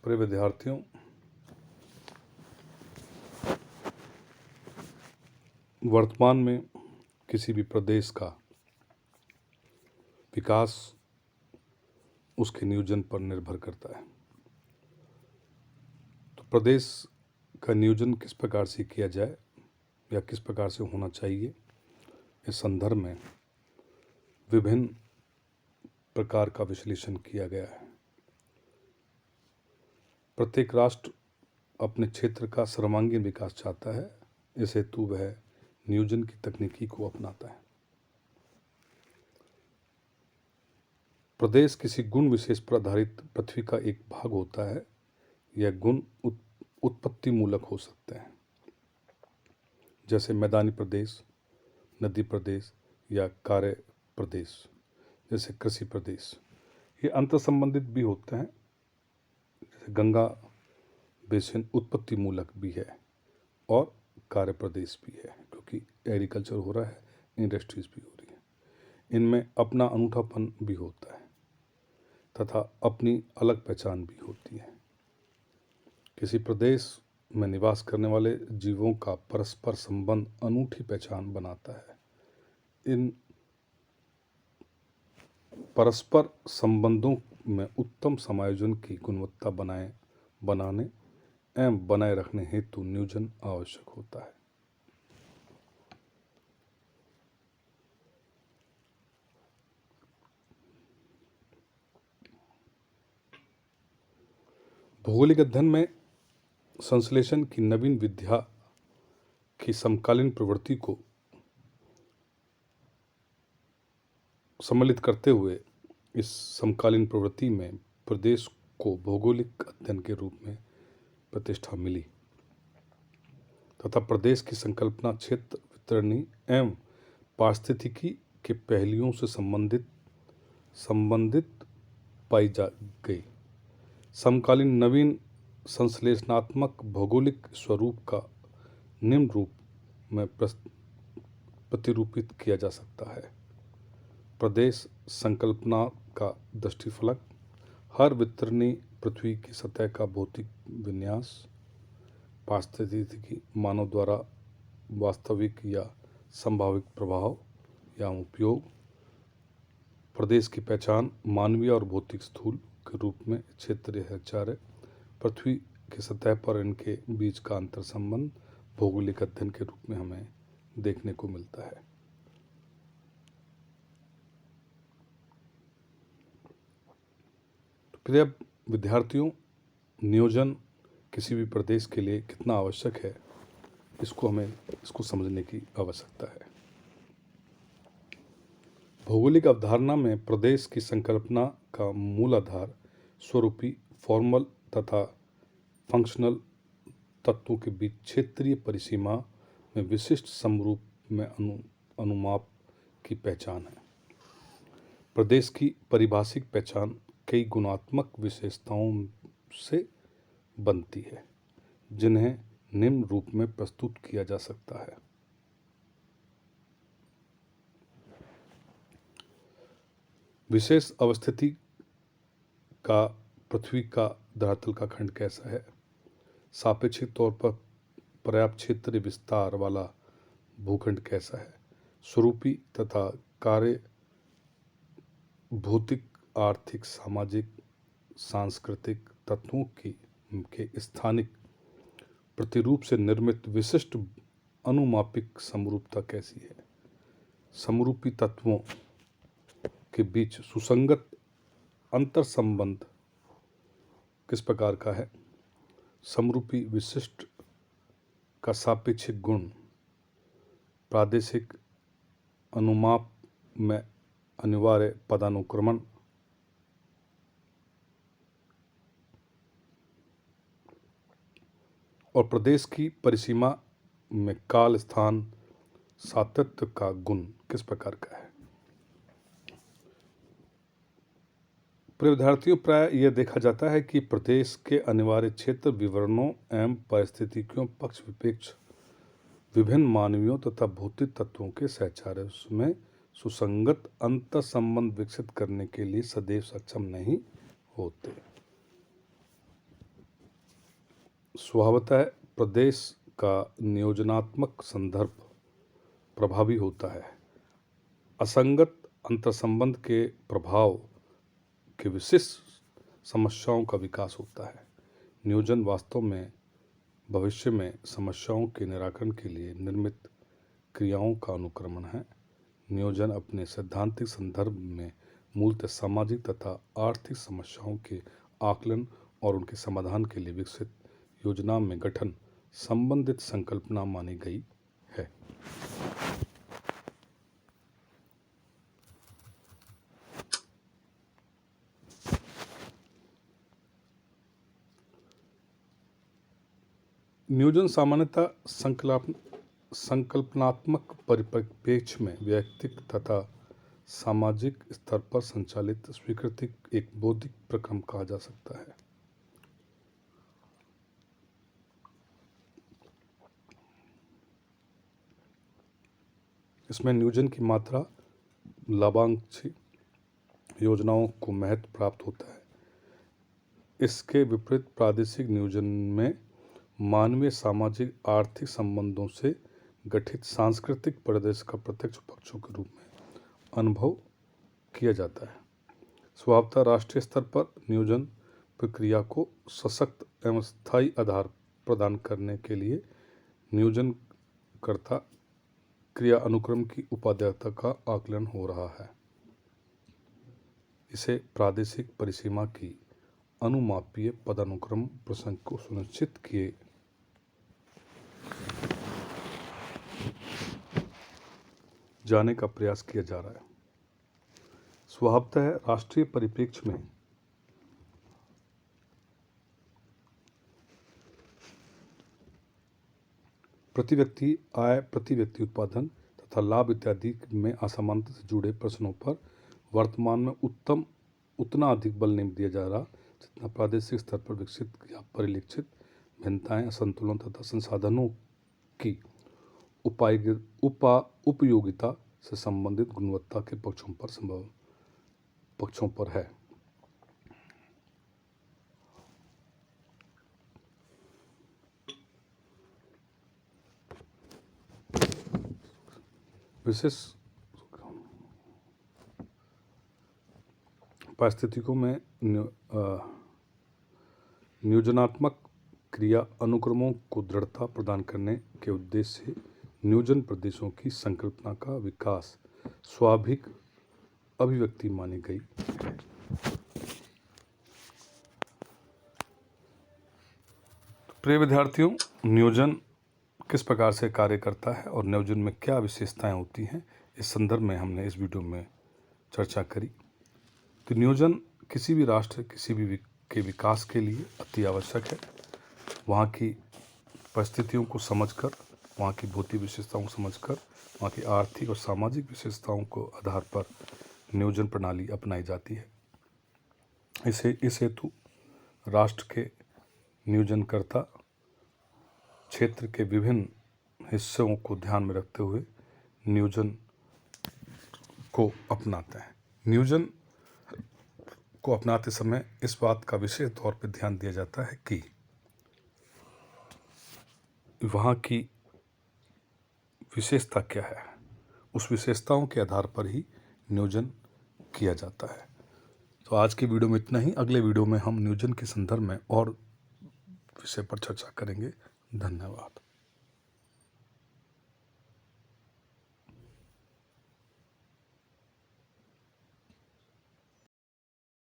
प्रिय विद्यार्थियों, वर्तमान में किसी भी प्रदेश का विकास उसके नियोजन पर निर्भर करता है। तो प्रदेश का नियोजन किस प्रकार से किया जाए या किस प्रकार से होना चाहिए, इस संदर्भ में विभिन्न प्रकार का विश्लेषण किया गया है। प्रत्येक राष्ट्र अपने क्षेत्र का सर्वांगीण विकास चाहता है, इस हेतु वह नियोजन की तकनीकी को अपनाता है। प्रदेश किसी गुण विशेष पर आधारित पृथ्वी का एक भाग होता है। यह गुण उत्पत्ति मूलक हो सकते हैं, जैसे मैदानी प्रदेश, नदी प्रदेश या कार्य प्रदेश, जैसे कृषि प्रदेश। ये अंतर संबंधित भी होते हैं, जैसे गंगा बेसिन उत्पत्ति मूलक भी है और कार्य प्रदेश भी है, क्योंकि एग्रीकल्चर हो रहा है, इंडस्ट्रीज भी हो रही है। इनमें अपना अनूठापन भी होता है तथा अपनी अलग पहचान भी होती है। किसी प्रदेश में निवास करने वाले जीवों का परस्पर संबंध अनूठी पहचान बनाता है। इन परस्पर संबंधों में उत्तम समायोजन की गुणवत्ता बनाने एवं बनाए रखने हेतु नियोजन आवश्यक होता है। भौगोलिक अध्ययन में संश्लेषण की नवीन विद्या की समकालीन प्रवृत्ति को सम्मिलित करते हुए इस समकालीन प्रवृत्ति में प्रदेश को भौगोलिक अध्ययन के रूप में प्रतिष्ठा मिली तथा प्रदेश की संकल्पना क्षेत्र वितरणी एवं पारिस्थितिकी के पहलुओं से संबंधित पाई जा गई। समकालीन नवीन संश्लेषणात्मक भौगोलिक स्वरूप का निम्न रूप में प्रतिरूपित किया जा सकता है। प्रदेश संकल्पना का दृष्टिफलक हर वितरणी पृथ्वी की सतह का भौतिक विन्यास, पारिस्थितिकी, मानव द्वारा वास्तविक या संभावित प्रभाव या उपयोग, प्रदेश की पहचान मानवीय और भौतिक स्थूल के रूप में क्षेत्रीय हचार्य, पृथ्वी की सतह पर इनके बीच का अंतर संबंध भौगोलिक अध्ययन के रूप में हमें देखने को मिलता है। तो प्रिय विद्यार्थियों, नियोजन किसी भी प्रदेश के लिए कितना आवश्यक है, इसको समझने की आवश्यकता है। भौगोलिक अवधारणा में प्रदेश की संकल्पना का मूल आधार स्वरूपी, फॉर्मल तथा फंक्शनल तत्वों के बीच क्षेत्रीय परिसीमा में विशिष्ट समरूप में अनुमाप की पहचान है। प्रदेश की पारिभाषिक पहचान कई गुणात्मक विशेषताओं से बनती है, जिन्हें निम्न रूप में प्रस्तुत किया जा सकता है। विशेष अवस्थिति का पृथ्वी का धरातल का खंड कैसा है, सापेक्षिक तौर पर पर्याप्त क्षेत्रीय विस्तार वाला भूखंड कैसा है, स्वरूपी तथा कार्य भौतिक, आर्थिक, सामाजिक, सांस्कृतिक तत्वों के स्थानिक प्रतिरूप से निर्मित विशिष्ट अनुमापिक समरूपता कैसी है, समरूपी तत्वों के बीच सुसंगत अंतर संबंध किस प्रकार का है, समरूपी विशिष्ट का सापेक्षिक गुण, प्रादेशिक अनुमाप में अनिवार्य पदानुक्रमण, और प्रदेश की परिसीमा में काल, स्थान, सातत्य का गुण किस प्रकार का है। प्रिय विद्यार्थियों, प्राय यह देखा जाता है कि प्रदेश के अनिवार्य क्षेत्र विवरणों एवं पारिस्थितिकियों पक्ष विपक्ष विभिन्न मानवीय तथा भौतिक तत्वों के सहचार्य में सुसंगत अंतर संबंध विकसित करने के लिए सदैव सक्षम नहीं होते। स्वभावतः प्रदेश का नियोजनात्मक संदर्भ प्रभावी होता है। असंगत अंतर्संबंध के प्रभाव के विशिष्ट समस्याओं का विकास होता है। नियोजन वास्तव में भविष्य में समस्याओं के निराकरण के लिए निर्मित क्रियाओं का अनुक्रमण है। नियोजन अपने सैद्धांतिक संदर्भ में मूलतः सामाजिक तथा आर्थिक समस्याओं के आकलन और उनके समाधान के लिए विकसित योजना में गठन संबंधित संकल्पना मानी गई है। नियोजन सामान्यतः संकल्पनात्मक परिप्रेक्ष्य में वैयक्तिक तथा सामाजिक स्तर पर संचालित स्वीकृति एक बौद्धिक प्रक्रम कहा जा सकता है। इसमें नियोजन की मात्रा लाभांशी योजनाओं को महत्व प्राप्त होता है। इसके विपरीत प्रादेशिक नियोजन में मानवीय सामाजिक आर्थिक संबंधों से गठित सांस्कृतिक परिदृश्य का प्रत्यक्ष पक्षों के रूप में अनुभव किया जाता है। स्वभावतः राष्ट्रीय स्तर पर नियोजन प्रक्रिया को सशक्त एवं स्थायी आधार प्रदान करने के लिए नियोजनकर्ता क्रिया अनुक्रम की उपादेयता का आकलन हो रहा है। इसे प्रादेशिक परिसीमा की अनुमापीय पदानुक्रम प्रसंग को सुनिश्चित किए जाने का प्रयास किया जा रहा है। स्वभावतः राष्ट्रीय परिप्रेक्ष्य में प्रति व्यक्ति आय, प्रति व्यक्ति उत्पादन तथा लाभ इत्यादि में असमानता से जुड़े प्रश्नों पर वर्तमान में उतना अधिक बल नहीं दिया जा रहा जितना प्रादेशिक स्तर पर विकसित या परिलक्षित भिन्नताएं, असंतुलन तथा संसाधनों की उपयोगिता से संबंधित गुणवत्ता के पक्षों पर है। विशेष परिस्थितियों में नियोजनात्मक क्रिया अनुक्रमों को दृढ़ता प्रदान करने के उद्देश्य से नियोजन प्रदेशों की संकल्पना का विकास स्वाभाविक अभिव्यक्ति मानी गई है। प्रिय विद्यार्थियों, नियोजन किस प्रकार से कार्य करता है और नियोजन में क्या विशेषताएं होती हैं, इस संदर्भ में हमने इस वीडियो में चर्चा करी। तो नियोजन किसी भी राष्ट्र, किसी भी के विकास के लिए अति आवश्यक है। वहाँ की परिस्थितियों को समझकर, वहाँ की भौतिक विशेषताओं को समझकर, वहाँ की आर्थिक और सामाजिक विशेषताओं को आधार पर नियोजन प्रणाली अपनाई जाती है। इस हेतु राष्ट्र के नियोजनकर्ता क्षेत्र के विभिन्न हिस्सों को ध्यान में रखते हुए नियोजन को अपनाते हैं। नियोजन को अपनाते समय इस बात का विशेष तौर पर ध्यान दिया जाता है कि वहाँ की विशेषता क्या है, उस विशेषताओं के आधार पर ही नियोजन किया जाता है। तो आज की वीडियो में इतना ही। अगले वीडियो में हम नियोजन के संदर्भ में और विषय पर चर्चा करेंगे। धन्यवाद।